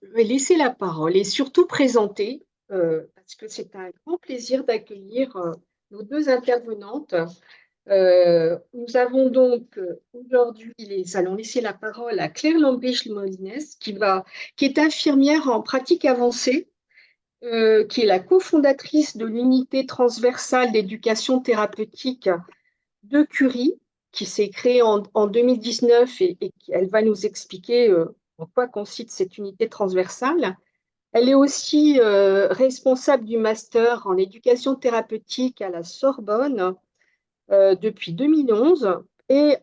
Je vais laisser la parole et surtout présenter, parce que c'est un grand plaisir d'accueillir, nos 2 intervenantes. Nous avons donc, aujourd'hui allons laisser la parole à Claire Lambridge-Molines qui est infirmière en pratique avancée, qui est la cofondatrice de l'unité transversale d'éducation thérapeutique de Curie, qui s'est créée en 2019 et qui elle va nous expliquer, en quoi consiste cette unité transversale. Elle est aussi responsable du master en éducation thérapeutique à la Sorbonne depuis 2011 et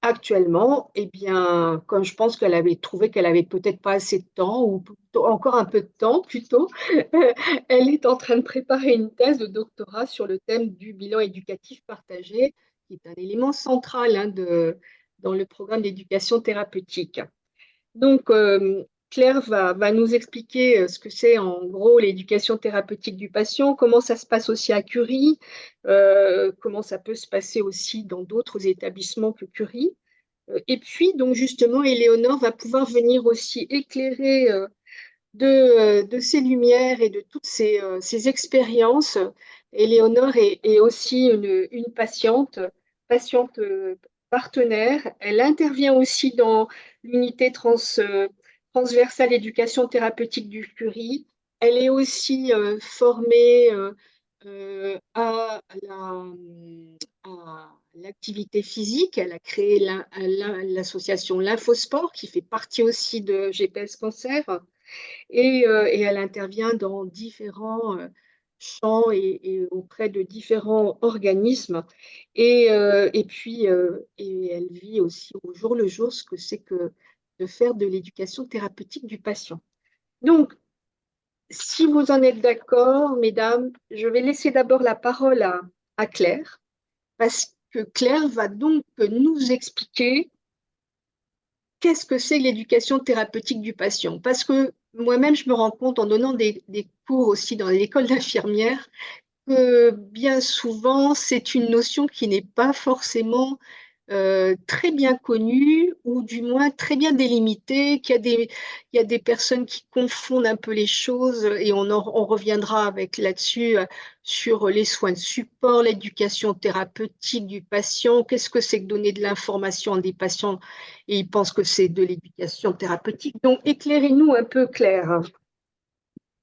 actuellement, eh bien, comme je pense qu'elle avait trouvé qu'elle avait peut-être pas assez de temps ou plutôt encore un peu de temps plutôt, elle est en train de préparer une thèse de doctorat sur le thème du bilan éducatif partagé, qui est un élément central dans le programme d'éducation thérapeutique. Donc, Claire va nous expliquer ce que c'est en gros l'éducation thérapeutique du patient, comment ça se passe aussi à Curie, comment ça peut se passer aussi dans d'autres établissements que Curie. Et puis, donc justement, Éléonore va pouvoir venir aussi éclairer de ses lumières et de toutes ses expériences. Éléonore est aussi une patiente partenaire. Elle intervient aussi dans l'unité transversale éducation thérapeutique du Curie. Elle est aussi formée à l'activité physique. Elle a créé l'association Lymphosport, qui fait partie aussi de GPS Cancer. Et elle intervient dans différents champs et auprès de différents organismes. Et elle vit aussi au jour le jour ce que c'est que de faire de l'éducation thérapeutique du patient. Donc, si vous en êtes d'accord, mesdames, je vais laisser d'abord la parole à Claire, parce que Claire va donc nous expliquer qu'est-ce que c'est l'éducation thérapeutique du patient. Parce que moi-même, je me rends compte en donnant des cours aussi dans l'école d'infirmière que bien souvent, c'est une notion qui n'est pas forcément très bien connue ou du moins très bien délimitée, il y a des personnes qui confondent un peu les choses et on reviendra avec là-dessus sur les soins de support, l'éducation thérapeutique du patient, qu'est-ce que c'est que donner de l'information à des patients et ils pensent que c'est de l'éducation thérapeutique. Donc éclairez-nous un peu, Claire.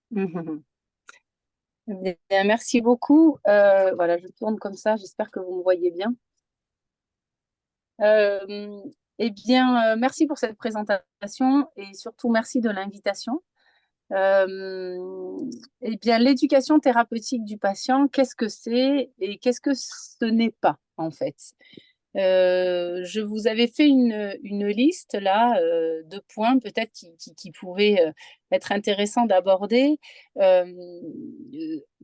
Mhm. Bien, merci beaucoup. Voilà, je tourne comme ça. J'espère que vous me voyez bien. Euh, Merci pour cette présentation et surtout merci de l'invitation. L'éducation thérapeutique du patient, qu'est-ce que c'est et qu'est-ce que ce n'est pas en fait? Je vous avais fait une liste là de points peut-être qui pouvaient être intéressants d'aborder.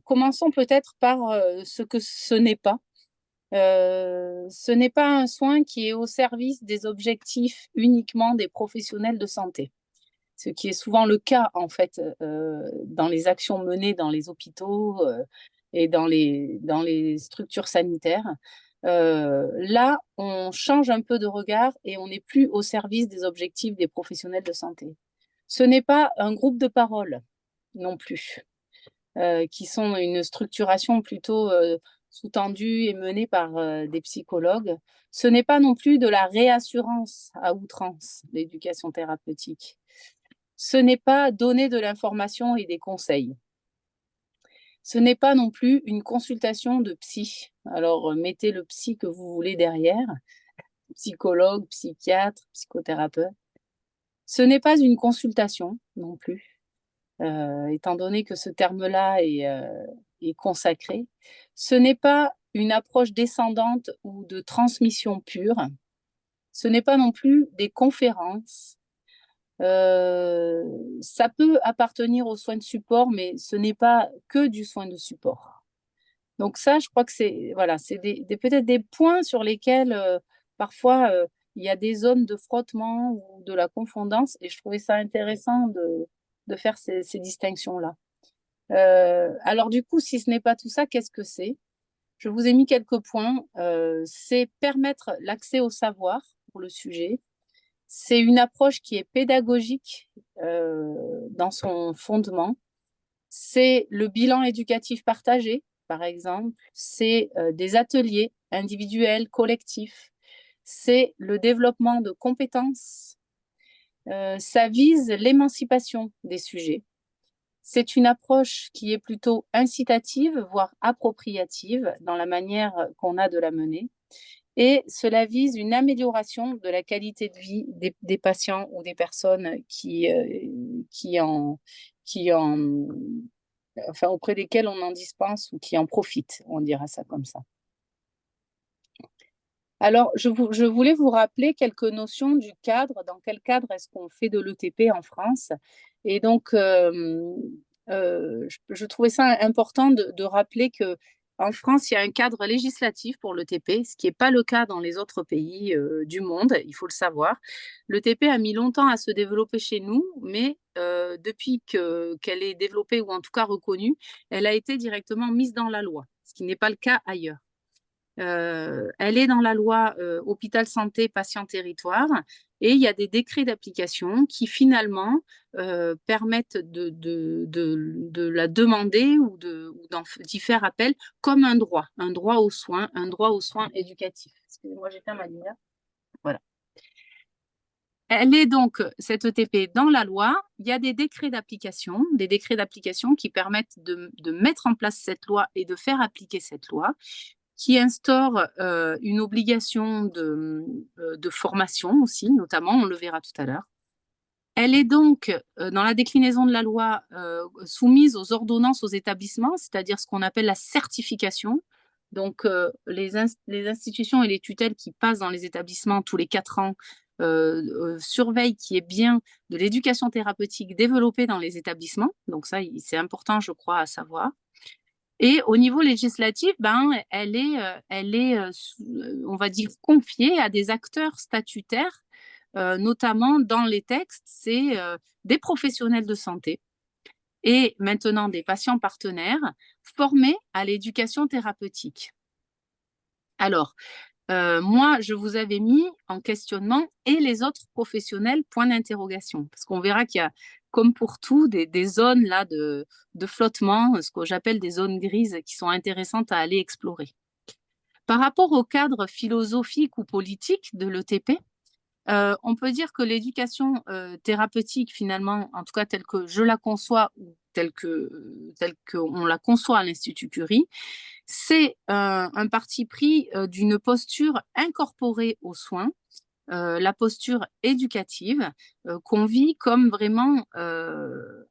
Commençons peut-être par ce que ce n'est pas. Ce n'est pas un soin qui est au service des objectifs uniquement des professionnels de santé, ce qui est souvent le cas en fait dans les actions menées dans les hôpitaux et dans les structures sanitaires. Là, on change un peu de regard et on n'est plus au service des objectifs des professionnels de santé. Ce n'est pas un groupe de parole non plus, qui sont une structuration plutôt sous-tendue et menée par des psychologues. Ce n'est pas non plus de la réassurance à outrance, l'éducation thérapeutique. Ce n'est pas donner de l'information et des conseils. Ce n'est pas non plus une consultation de psy. Alors, mettez le psy que vous voulez derrière, psychologue, psychiatre, psychothérapeute. Ce n'est pas une consultation non plus, étant donné que ce terme-là est consacré. Ce n'est pas une approche descendante ou de transmission pure. Ce n'est pas non plus des conférences. Ça peut appartenir aux soins de support, mais ce n'est pas que du soin de support. Donc ça, je crois que c'est voilà, c'est peut-être des points sur lesquels parfois il y a des zones de frottement ou de la confondance, et je trouvais ça intéressant de faire ces distinctions-là. Alors du coup, si ce n'est pas tout ça, qu'est-ce que c'est? Je vous ai mis quelques points. C'est permettre l'accès au savoir pour le sujet, C'est une approche qui est pédagogique dans son fondement. C'est le bilan éducatif partagé, par exemple. C'est des ateliers individuels, collectifs. C'est le développement de compétences. Ça vise l'émancipation des sujets. C'est une approche qui est plutôt incitative, voire appropriative dans la manière qu'on a de la mener. Et cela vise une amélioration de la qualité de vie des patients ou des personnes qui en, qui en, enfin, auprès desquels on en dispense ou qui en profitent, on dira ça comme ça. Alors, je voulais vous rappeler quelques notions du cadre. Dans quel cadre est-ce qu'on fait de l'ETP en France? Et donc, je trouvais ça important de rappeler que en France, il y a un cadre législatif pour l'ETP, ce qui n'est pas le cas dans les autres pays du monde, il faut le savoir. L'ETP a mis longtemps à se développer chez nous, mais depuis qu'elle est développée ou en tout cas reconnue, elle a été directement mise dans la loi, ce qui n'est pas le cas ailleurs. Elle est dans la loi hôpital santé patient territoire et il y a des décrets d'application qui finalement permettent de la demander ou d'y faire appel comme un droit aux soins éducatifs. Excusez-moi, j'éteins ma lumière. Voilà. Elle est donc, cette ETP, dans la loi. Il y a des décrets d'application qui permettent de mettre en place cette loi et de faire appliquer cette loi, qui instaure une obligation de formation aussi, notamment, on le verra tout à l'heure. Elle est donc, dans la déclinaison de la loi, soumise aux ordonnances aux établissements, c'est-à-dire ce qu'on appelle la certification. Donc, les institutions et les tutelles qui passent dans les établissements tous les 4 ans surveillent qu'il y ait bien de l'éducation thérapeutique développée dans les établissements. Donc ça, c'est important, je crois, à savoir. Et au niveau législatif, elle est, on va dire, confiée à des acteurs statutaires, notamment dans les textes, c'est des professionnels de santé et maintenant des patients partenaires formés à l'éducation thérapeutique. Alors, moi, je vous avais mis en questionnement et les autres professionnels, point d'interrogation, parce qu'on verra qu'il y a, comme pour tout, des zones là de flottement, ce que j'appelle des zones grises qui sont intéressantes à aller explorer. Par rapport au cadre philosophique ou politique de l'ETP, on peut dire que l'éducation thérapeutique, finalement, en tout cas telle que je la conçois ou telle qu'on la conçoit à l'Institut Curie, c'est un parti pris d'une posture incorporée aux soins, la posture éducative qu'on vit comme vraiment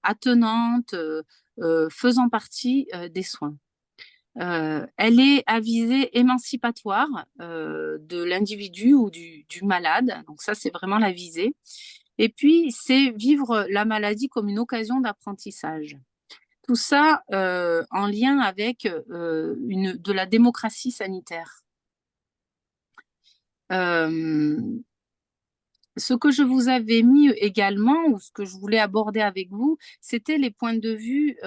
attenante, faisant partie des soins. Elle est à visée émancipatoire de l'individu ou du malade, donc ça c'est vraiment la visée. Et puis c'est vivre la maladie comme une occasion d'apprentissage. Tout ça en lien avec de la démocratie sanitaire. Ce que je vous avais mis également, ou ce que je voulais aborder avec vous, c'était les points de vue,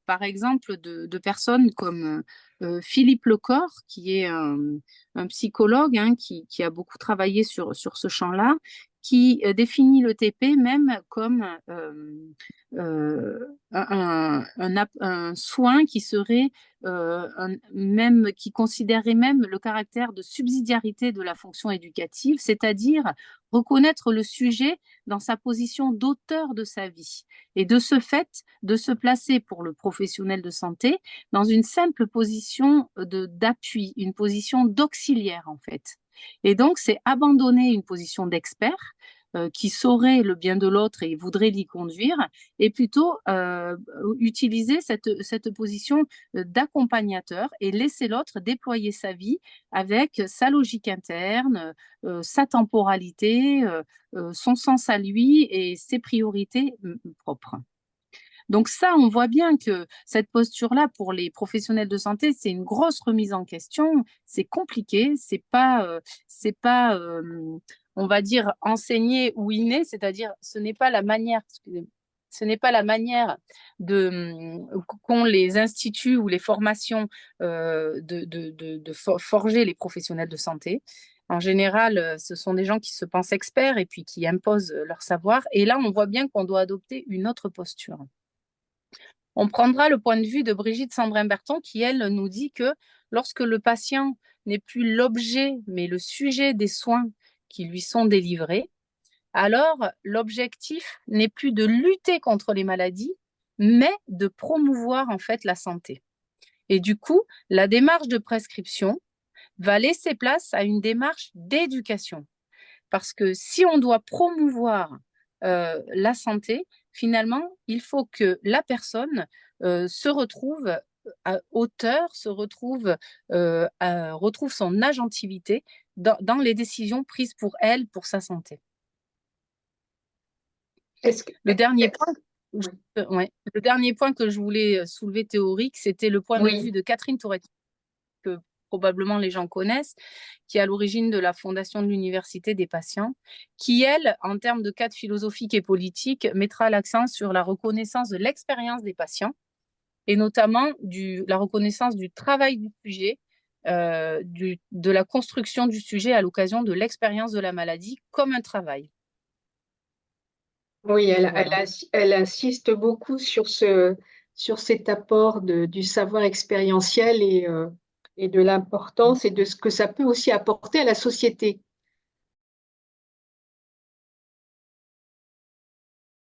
par exemple, de personnes comme Philippe Lecor, qui est un psychologue qui a beaucoup travaillé sur ce champ-là, qui définit le TP même comme un soin qui serait qui considérerait même le caractère de subsidiarité de la fonction éducative, c'est-à-dire reconnaître le sujet dans sa position d'auteur de sa vie et de ce fait de se placer pour le professionnel de santé dans une simple position d'appui, une position d'auxiliaire en fait. Et donc c'est abandonner une position d'expert qui saurait le bien de l'autre et voudrait l'y conduire, et plutôt utiliser cette position d'accompagnateur et laisser l'autre déployer sa vie avec sa logique interne, sa temporalité, son sens à lui et ses priorités propres. Donc ça, on voit bien que cette posture-là, pour les professionnels de santé, c'est une grosse remise en question. C'est compliqué, c'est pas, on va dire, enseigné ou inné, c'est-à-dire ce n'est pas la manière, ce n'est pas la manière qu'ont les instituts ou les formations de forger les professionnels de santé. En général, ce sont des gens qui se pensent experts et puis qui imposent leur savoir. Et là, on voit bien qu'on doit adopter une autre posture. On prendra le point de vue de Brigitte Sambrin-Berton qui, elle, nous dit que lorsque le patient n'est plus l'objet, mais le sujet des soins qui lui sont délivrés, alors l'objectif n'est plus de lutter contre les maladies, mais de promouvoir en fait la santé. Et du coup, la démarche de prescription va laisser place à une démarche d'éducation. Parce que si on doit promouvoir la santé, finalement, il faut que la personne se retrouve à hauteur, retrouve son agentivité dans les décisions prises pour elle, pour sa santé. Est-ce que, Le dernier point, oui. ouais, le dernier point que je voulais soulever théorique, c'était le point de vue Oui, de Catherine Tourette, que probablement les gens connaissent, qui est à l'origine de la fondation de l'Université des patients, qui, elle, en termes de cadre philosophique et politique, mettra l'accent sur la reconnaissance de l'expérience des patients et notamment la reconnaissance du travail du sujet, de la construction du sujet à l'occasion de l'expérience de la maladie comme un travail. oui, Voilà. elle insiste beaucoup sur cet apport du savoir expérientiel et de l'importance et de ce que ça peut aussi apporter à la société.